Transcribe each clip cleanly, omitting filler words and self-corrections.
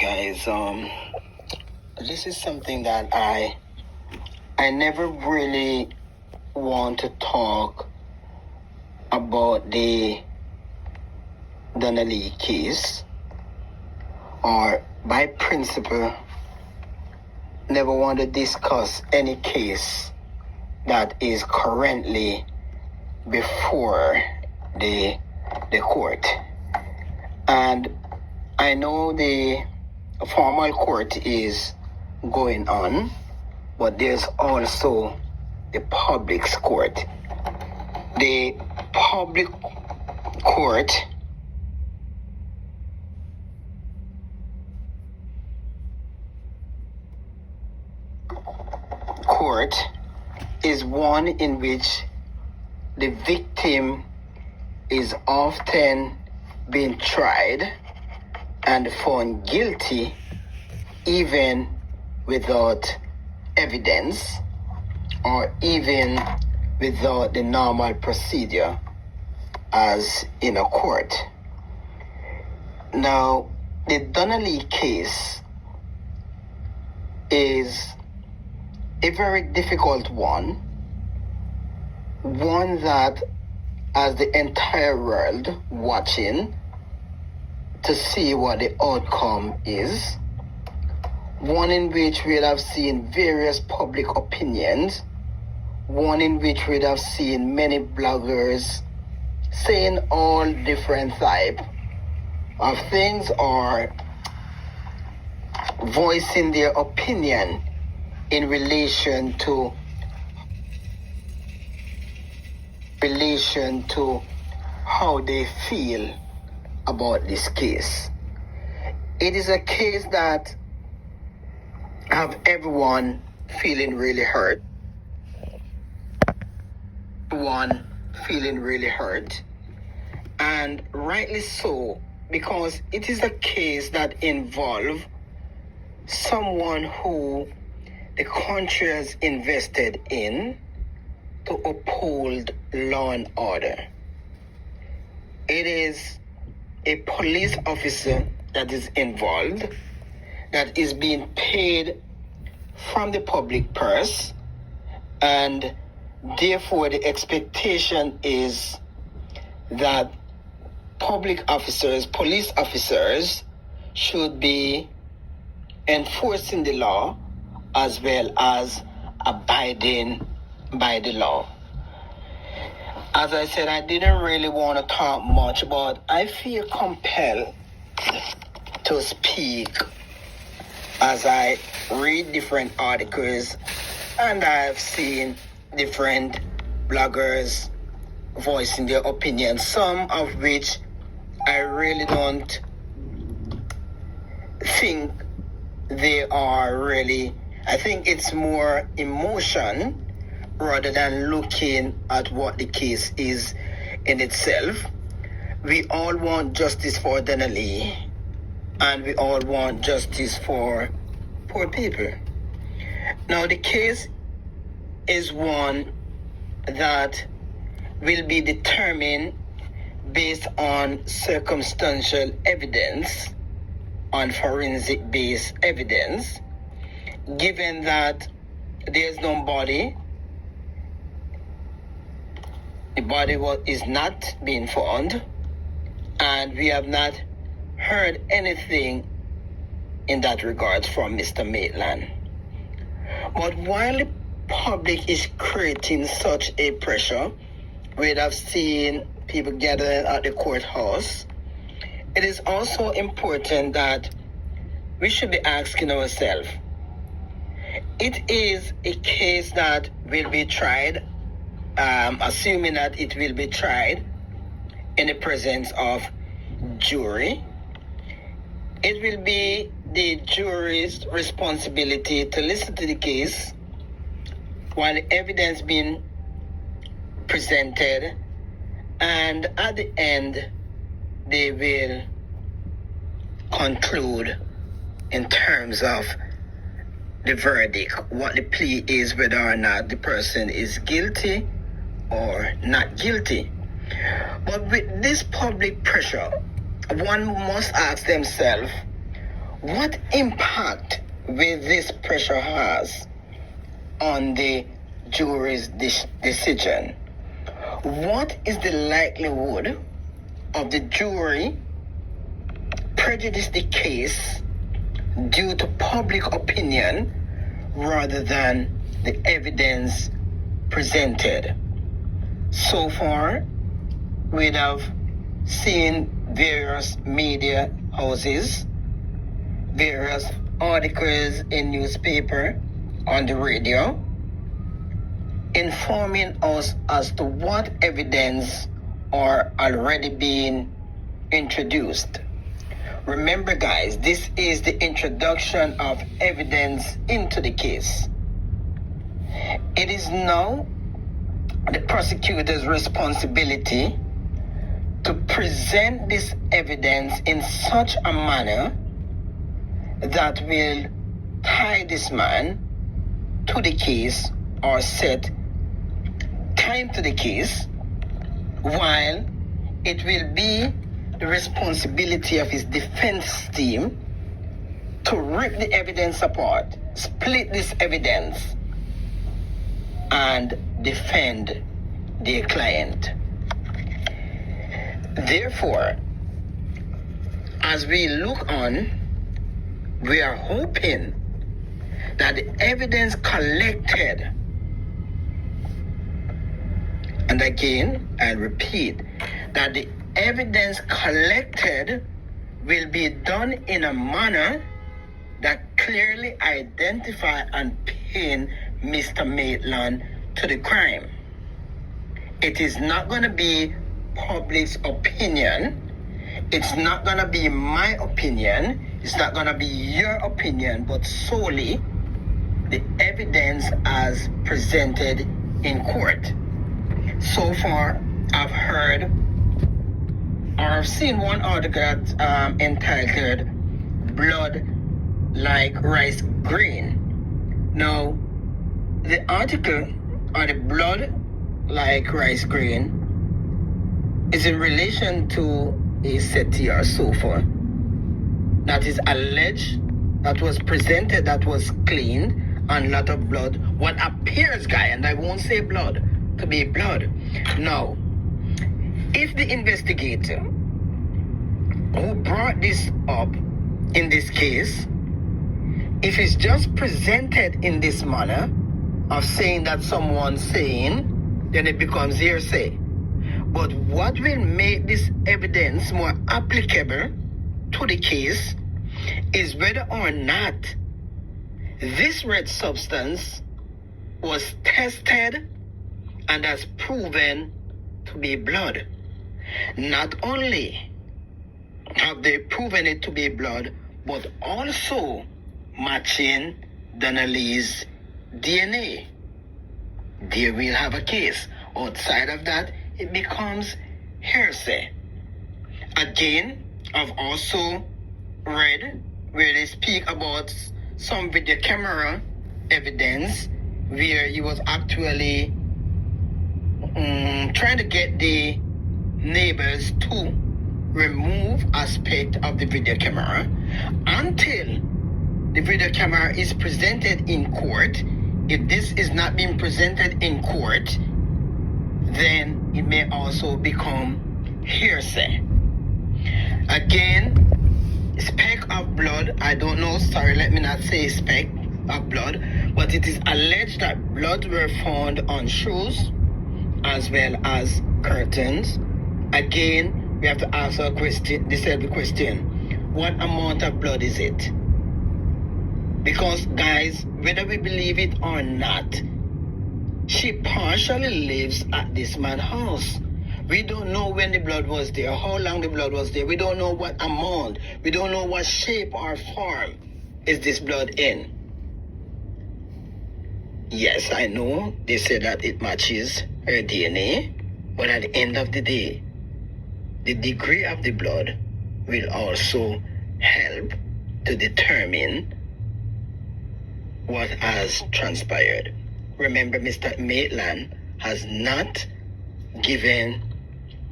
guys. This is something that I never really want to talk about the Donnelly case, or by principle, never want to discuss any case that is currently before the court. And I know the formal court is going on, but there's also the public's court. The public court is one in which the victim is often being tried and found guilty even without evidence or even without the normal procedure as in a court. Now, the Donnelly case is a very difficult one that as the entire world watching to see what the outcome is, one in which we'd have seen various public opinions, one in which we'd have seen many bloggers saying all different type of things or voicing their opinion in relation to how they feel about this case. It is a case that have everyone feeling really hurt. And rightly so, because it is a case that involves someone who the country has invested in to uphold law and order. It is a police officer that is involved, that is being paid from the public purse, and therefore the expectation is that police officers should be enforcing the law as well as abiding by the law. As I said, I didn't really want to talk much, but I feel compelled to speak as I read different articles and I've seen different bloggers voicing their opinions, some of which I really don't think they are really. I think it's more emotion rather than looking at what the case is in itself. We all want justice for Donnelly, and we all want justice for poor people. Now, the case is one that will be determined based on circumstantial evidence, on forensic-based evidence, given that there's no body, the body is not being found, and we have not heard anything in that regard from Mr. Maitland. But while the public is creating such a pressure, we have seen people gathering at the courthouse, it is also important that we should be asking ourselves, it is a case that will be tried, assuming that it will be tried in the presence of jury. It will be the jury's responsibility to listen to the case while the evidence being presented, and at the end they will conclude in terms of the verdict, what the plea is, whether or not the person is guilty or not guilty. But with this public pressure, one must ask themselves, What impact will this pressure has on the jury's decision? What is the likelihood of the jury prejudice the case due to public opinion rather than the evidence presented? So far, we have seen various media houses, various articles in newspaper, on the radio, informing us as to what evidence are already being introduced. Remember, guys, this is the introduction of evidence into the case. It is now the prosecutor's responsibility to present this evidence in such a manner that will tie this man to the case or set time to the case, while it will be the responsibility of his defense team to rip the evidence apart, split this evidence, and defend their client. Therefore, as we look on, we are hoping that the evidence collected, and again, I repeat, that the evidence collected will be done in a manner that clearly identify and pin Mr. Maitland to the crime. It is not going to be public's opinion. It's not going to be my opinion. It's not going to be your opinion, but solely the evidence as presented in court. So far, I've heard or I've seen one article entitled "Blood Like Rice Green." Now, the article or the blood like rice green is in relation to a settee or sofa that is alleged, that was presented, that was cleaned, and a lot of blood. What appears, guy, and I won't say blood, to be blood. Now, if the investigator who brought this up in this case, if it's just presented in this manner of saying that someone's saying, then it becomes hearsay. But what will make this evidence more applicable to the case is whether or not this red substance was tested and has proven to be blood. Not only have they proven it to be blood, but also matching Donnelly's DNA. There we'll have a case. Outside of that, it becomes hearsay. Again, I've also read where they speak about some video camera evidence where he was actually trying to get the neighbors to remove aspect of the video camera until the video camera is presented in court. If this is not being presented in court, then it may also become hearsay. Again, speck of blood, I don't know, sorry, let me not say speck of blood, but it is alleged that blood were found on shoes as well as curtains. Again, we have to ask our question, the question, what amount of blood is it? Because, guys, whether we believe it or not, she partially lives at this man's house. We don't know when the blood was there, how long the blood was there. We don't know what amount. We don't know what shape or form is this blood in. Yes, I know they say that it matches her DNA, but at the end of the day, the degree of the blood will also help to determine what has transpired. Remember, Mr. Maitland has not given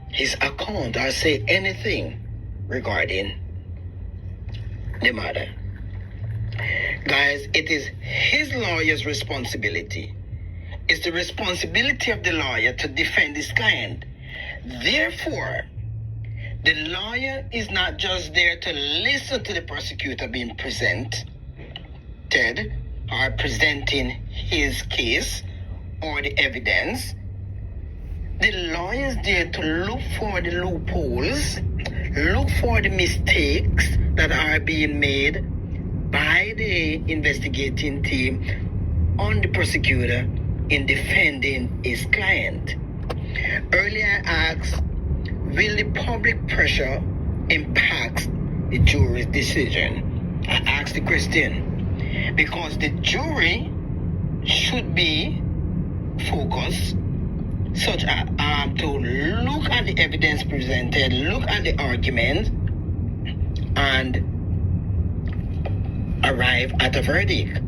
his account or say anything regarding the matter. Guys, it is his lawyer's responsibility. It's the responsibility of the lawyer to defend his client. Therefore, the lawyer is not just there to listen to the prosecutor being presented or presenting his case or the evidence. The lawyer is there to look for the loopholes, look for the mistakes that are being made by the investigating team on the prosecutor in defending his client. Earlier I asked, will the public pressure impact the jury's decision? I asked the question because the jury should be focused such as to look at the evidence presented, look at the argument, and arrive at a verdict,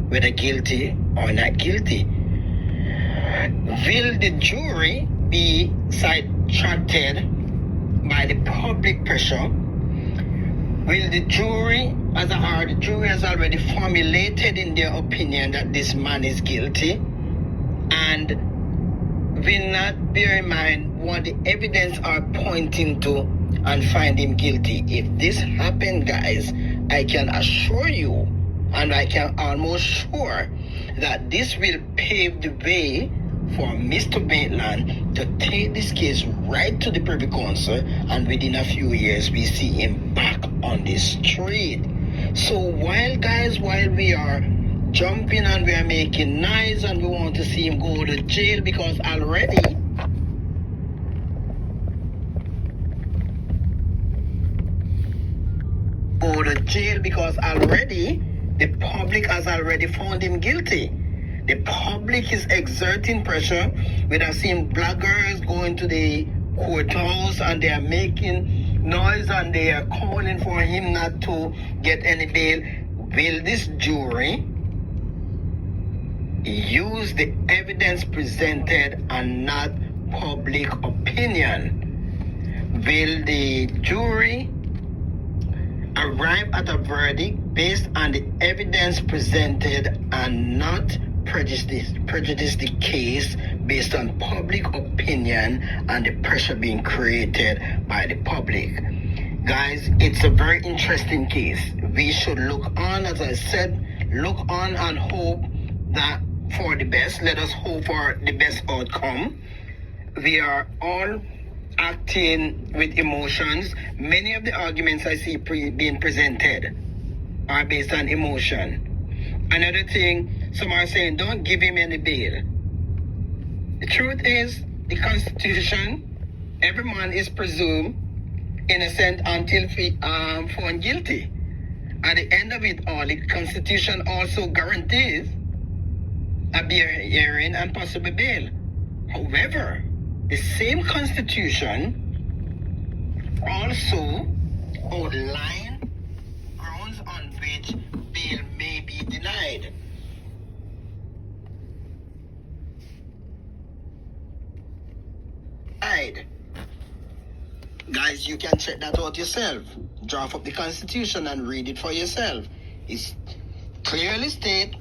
whether guilty or not guilty. Will the jury be sidetracked by the public pressure? Will the jury, the jury has already formulated in their opinion that this man is guilty, and will not bear in mind what the evidence are pointing to and find him guilty? If this happened, guys, I can assure you, and I can almost sure that this will pave the way for Mr. Maitland to take this case right to the Privy Council, and within a few years we see him back on the street. So while we are jumping and we are making noise and we want to see him go to jail because already the public has already found him guilty. The public is exerting pressure. We have seen bloggers going to the courthouse and they are making noise and they are calling for him not to get any bail. Will this jury use the evidence presented and not public opinion? Will the jury arrive at a verdict based on the evidence presented and not prejudice the case based on public opinion and the pressure being created by the public? Guys, it's a very interesting case. We should look on, as I said, look on and hope that for the best. Let us hope for the best outcome. We are all acting with emotions. Many of the arguments I see being presented are based on emotion. Another thing, some are saying, don't give him any bail. The truth is, the Constitution, every man is presumed innocent until found guilty. At the end of it all, the Constitution also guarantees a hearing and possible bail. However, the same Constitution also outlines grounds on which bail may be denied. Guys, you can check that out yourself. Draft up the Constitution and read it for yourself. It clearly states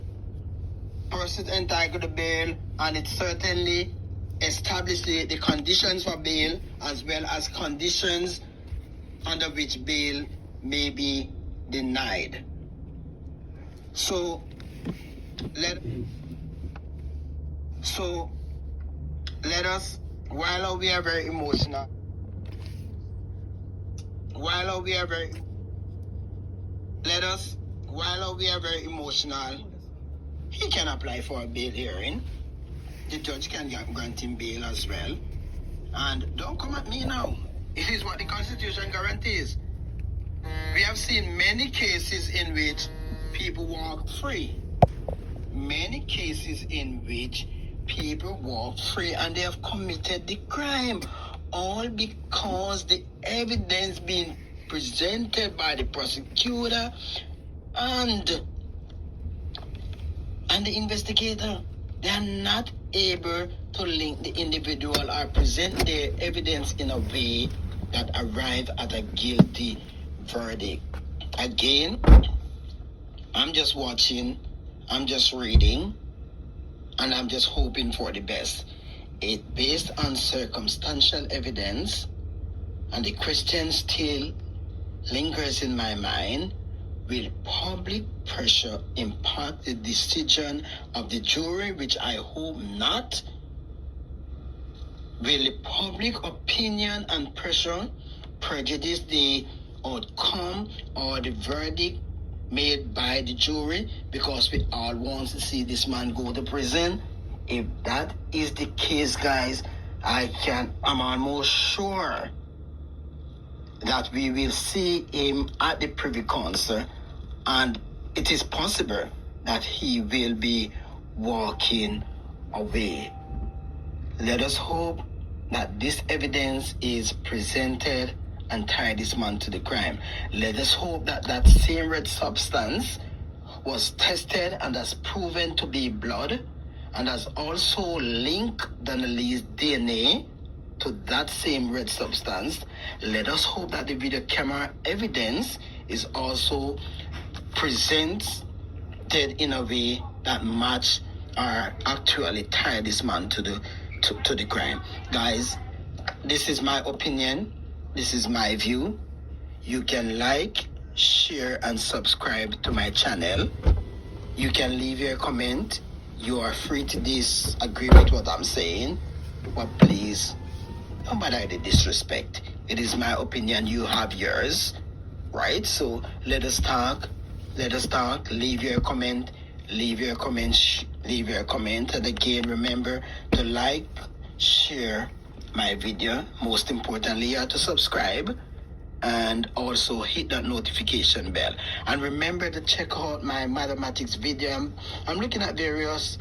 persons entitled to bail, and it certainly establishes the conditions for bail as well as conditions under which bail may be denied. So let us, while we are very emotional, he can apply for a bail hearing. The judge can grant him bail as well. And don't come at me now. It is what the Constitution guarantees. We have seen many cases in which people walk free. Many cases in which people walk free and they have committed the crime, all because the evidence being presented by the prosecutor and the investigator, they are not able to link the individual or present their evidence in a way that arrive at a guilty verdict. Again, I'm just watching, I'm just reading, and I'm just hoping for the best. It based on circumstantial evidence, and the question still lingers in my mind. Will public pressure impact the decision of the jury, which I hope not? Will the public opinion and pressure prejudice the outcome or the verdict made by the jury? Because we all want to see this man go to prison. If that is the case, guys, I'm almost sure that we will see him at the Privy Council, and it is possible that he will be walking away. Let us hope that this evidence is presented and tie this man to the crime. Let us hope that that same red substance was tested and has proven to be blood, and has also linked Donnelly's DNA to that same red substance. Let us hope that the video camera evidence is also presented in a way that match or actually tie this man to the crime. Guys, this is my opinion. This is my view. You can like, share, and subscribe to my channel. You can leave your comment. You are free to disagree with what I'm saying, but please, don't bother the disrespect. It is my opinion. You have yours, right? So let us talk. Let us talk. Leave your comment. Leave your comment. Leave your comment. And again, remember to like, share my video. Most importantly, you have to subscribe and also hit that notification bell. And remember to check out my mathematics video. I'm looking at various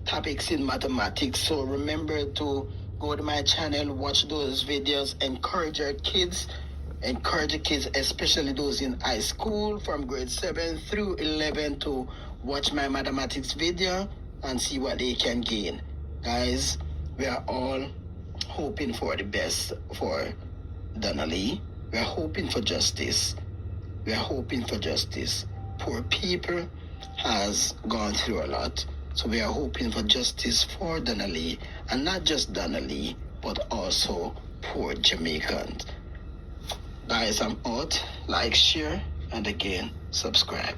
topics in mathematics. So remember to go to my channel, watch those videos, encourage your kids, especially those in high school from grade 7 through 11 to watch my mathematics video and see what they can gain. Guys, we are all hoping for the best for Donnelly. We are hoping for justice. We are hoping for justice. Poor people has gone through a lot. So we are hoping for justice for Donnelly, and not just Donnelly, but also poor Jamaicans. Guys, I'm out. Like, share, and again, subscribe.